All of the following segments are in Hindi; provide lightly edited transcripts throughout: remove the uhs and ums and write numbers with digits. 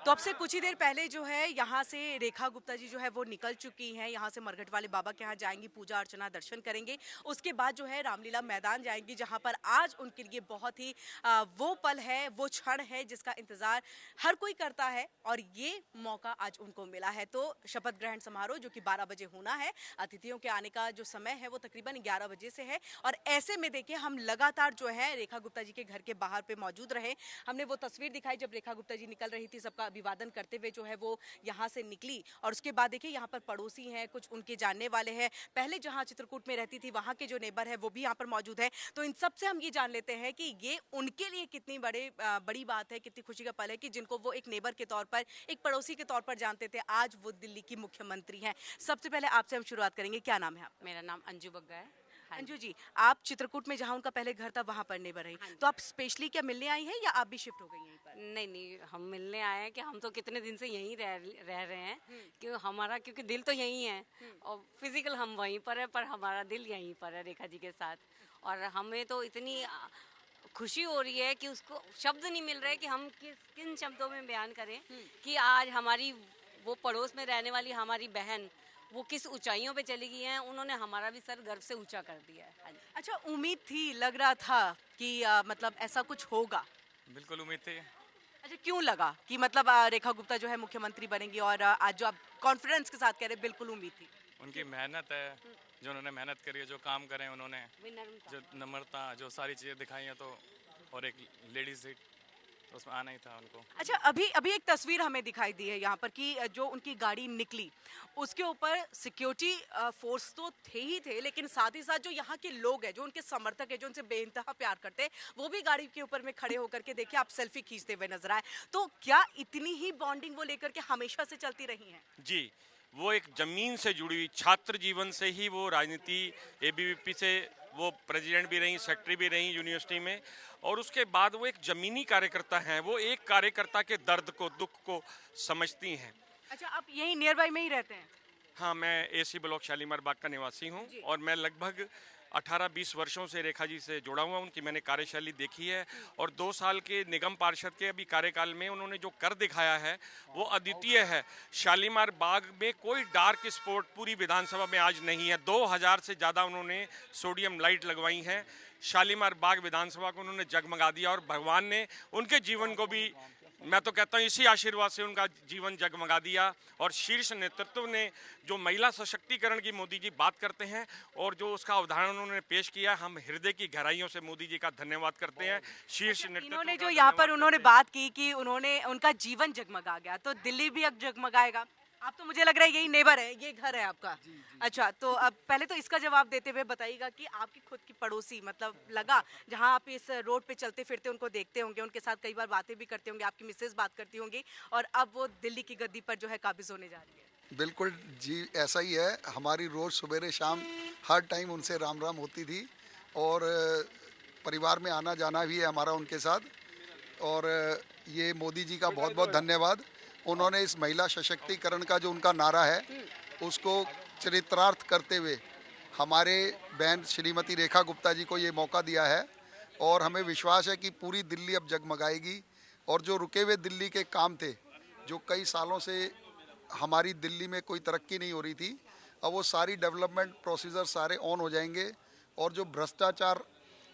तो अब से कुछ ही देर पहले जो है यहाँ से रेखा गुप्ता जी जो है वो निकल चुकी हैं। यहाँ से मरघट वाले बाबा के यहाँ जाएंगी, पूजा अर्चना दर्शन करेंगे। उसके बाद जो है रामलीला मैदान जाएंगी, जहाँ पर आज उनके लिए बहुत ही वो पल है, वो क्षण है जिसका इंतजार हर कोई करता है और ये मौका आज उनको मिला है। तो शपथ ग्रहण समारोह जो कि 12 बजे होना है, अतिथियों के आने का जो समय है वो तकरीबन 11 बजे से है। और ऐसे में देखिए हम लगातार जो है रेखा गुप्ता जी के घर के बाहर पे मौजूद रहे। हमने वो तस्वीर दिखाई जब रेखा गुप्ता जी निकल रही थी, सबका अभिवादन करते हुए जो है वो यहाँ से निकली। और उसके बाद देखिए यहाँ पर पड़ोसी हैं, कुछ उनके जानने वाले हैं, पहले जहाँ चित्रकूट में रहती थी वहाँ के जो नेबर है वो भी यहाँ पर मौजूद है। तो इन सब से हम ये जान लेते हैं कि ये उनके लिए कितनी बड़ी बात है, कितनी खुशी का पल है कि जिनको वो एक नेबर के तौर पर, एक पड़ोसी के तौर पर जानते थे, आज वो दिल्ली की मुख्यमंत्री हैं। सबसे पहले आपसे हम शुरुआत करेंगे, क्या नाम है आप? मेरा नाम अंजू बग्गा है। अंजू जी, आप चित्रकूट में जहाँ उनका पहले घर था वहाँ पर नेबर रही, तो आप स्पेशली क्या मिलने आई हैं या आप भी शिफ्ट हो गई यहीं पर? नहीं नहीं, हम मिलने आए हैं कि हम तो कितने दिन से यहीं रह रहे हैं क्योंकि दिल तो यहीं है और फिजिकल हम वहीं पर है, पर हमारा दिल यहीं पर है रेखा जी के साथ। और हमें तो इतनी खुशी हो रही है कि उसको शब्द नहीं मिल रहे कि हम किन शब्दों में बयान करें कि आज हमारी वो पड़ोस में रहने वाली हमारी बहन वो किस ऊंचाइयों पे चली गई हैं। उन्होंने हमारा भी सर गर्व से ऊंचा कर दिया है। अच्छा, उम्मीद थी, लग रहा था कि मतलब ऐसा कुछ होगा? बिल्कुल उम्मीद थी। अच्छा, क्यों लगा कि मतलब रेखा गुप्ता जो है मुख्यमंत्री बनेंगी और आज जो आप कॉन्फिडेंस के साथ कह रहे बिल्कुल उम्मीद थी? उनकी मेहनत है, जो उन्होंने मेहनत करी है, जो काम करे उन्होंने, जो नम्रता, जो सारी चीज़ें दिखाई हैं, तो और एक लेडीज सीट तो उसमें आना ही था उनको। अच्छा, अभी एक तस्वीर हमें दिखाई दी है यहाँ पर कि जो उनकी गाड़ी निकली उसके ऊपर सिक्योरिटी फोर्स तो थे ही थे, लेकिन साथ ही साथ जो यहाँ के लोग हैं, जो उनके समर्थक हैं, जो उनसे बेइंतहा प्यार करते हैं, वो भी गाड़ी के ऊपर में खड़े होकर के देखिए आप सेल्फी खींचते हुए नजर आए। तो क्या इतनी ही बॉन्डिंग वो लेकर के हमेशा से चलती रही है? जी, वो एक जमीन से जुड़ी हुई, छात्र जीवन से ही वो राजनीति, एबीवीपी से वो प्रेसिडेंट भी रही, सेक्रेटरी भी रही यूनिवर्सिटी में, और उसके बाद वो एक जमीनी कार्यकर्ता हैं। वो एक कार्यकर्ता के दर्द को, दुख को समझती हैं। अच्छा, आप यही नियर बाई में ही रहते हैं? हाँ, मैं एसी ब्लॉक शालीमार बाग का निवासी हूँ और मैं लगभग 18-20 वर्षों से रेखा जी से जुड़ा हुआ, उनकी मैंने कार्यशैली देखी है और 2 साल के निगम पार्षद के अभी कार्यकाल में उन्होंने जो कर दिखाया है वो अद्वितीय है। शालीमार बाग में कोई डार्क स्पॉट पूरी विधानसभा में आज नहीं है। 2000 से ज़्यादा उन्होंने सोडियम लाइट लगवाई हैं। शालीमार बाग विधानसभा को उन्होंने जगमगा दिया और भगवान ने उनके जीवन को भी, मैं तो कहता हूँ, इसी आशीर्वाद से उनका जीवन जगमगा दिया। और शीर्ष नेतृत्व ने जो महिला सशक्तिकरण की मोदी जी बात करते हैं और जो उसका उदाहरण उन्होंने पेश किया, हम हृदय की गहराइयों से मोदी जी का धन्यवाद करते हैं। शीर्ष नेतृत्व इन्होंने जो यहाँ पर उन्होंने बात की कि उन्होंने, उनका जीवन जगमगा गया, तो दिल्ली भी अब जगमगाएगा। आप तो, मुझे लग रहा है यही नेबर है, ये घर है आपका। जी। अच्छा, तो अब पहले तो इसका जवाब देते हुए बताइएगा कि आपकी खुद की पड़ोसी, मतलब लगा जहां आप इस रोड पे चलते फिरते उनको देखते होंगे, उनके साथ कई बार बातें भी करते होंगे, आपकी मिसेज बात करती होंगी, और अब वो दिल्ली की गद्दी पर जो है काबिज होने जा रही है। बिल्कुल जी, ऐसा ही है। हमारी रोज सवेरे शाम हर टाइम उनसे राम राम होती थी और परिवार में आना जाना भी है हमारा उनके साथ। और ये मोदी जी का बहुत बहुत धन्यवाद। उन्होंने इस महिला सशक्तिकरण का जो उनका नारा है उसको चरितार्थ करते हुए हमारे बहन श्रीमती रेखा गुप्ता जी को ये मौका दिया है और हमें विश्वास है कि पूरी दिल्ली अब जगमगाएगी। और जो रुके हुए दिल्ली के काम थे, जो कई सालों से हमारी दिल्ली में कोई तरक्की नहीं हो रही थी, अब वो सारी डेवलपमेंट प्रोसीजर सारे ऑन हो जाएंगे। और जो भ्रष्टाचार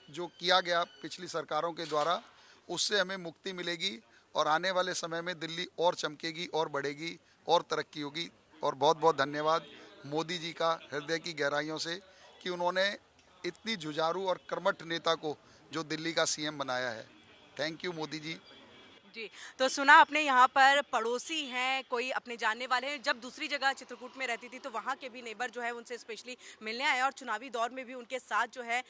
जो किया गया पिछली सरकारों के द्वारा, उससे हमें मुक्ति मिलेगी और आने वाले समय में दिल्ली और चमकेगी और बढ़ेगी और तरक्की होगी। और बहुत बहुत धन्यवाद मोदी जी का हृदय की गहराइयों से कि उन्होंने इतनी जुझारू और कर्मठ नेता को जो दिल्ली का सीएम बनाया है। Thank you Modi ji. जी, तो सुना आपने, यहाँ पर पड़ोसी हैं, कोई अपने जानने वाले हैं। जब दूसरी जगह चित्रकूट में रहती थी तो वहाँ के भी नेबर जो है उनसे स्पेशली मिलने आए और चुनावी दौर में भी उनके साथ जो है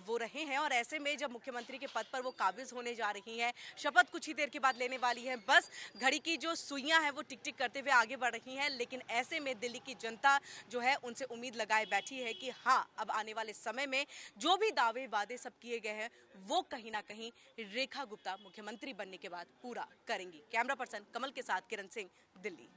वो रहे हैं। और ऐसे में जब मुख्यमंत्री के पद पर वो काबिज होने जा रही हैं, शपथ कुछ ही देर के बाद लेने वाली है, बस घड़ी की जो सुइयाँ हैं वो टिक टिक करते हुए आगे बढ़ रही हैं। लेकिन ऐसे में दिल्ली की जनता जो है उनसे उम्मीद लगाए बैठी है कि हाँ, अब आने वाले समय में जो भी दावे वादे सब किए गए हैं वो कहीं ना कहीं रेखा गुप्ता मुख्यमंत्री बनने के बाद पूरा करेंगी। कैमरा पर्सन कमल के साथ किरण सिंह, दिल्ली।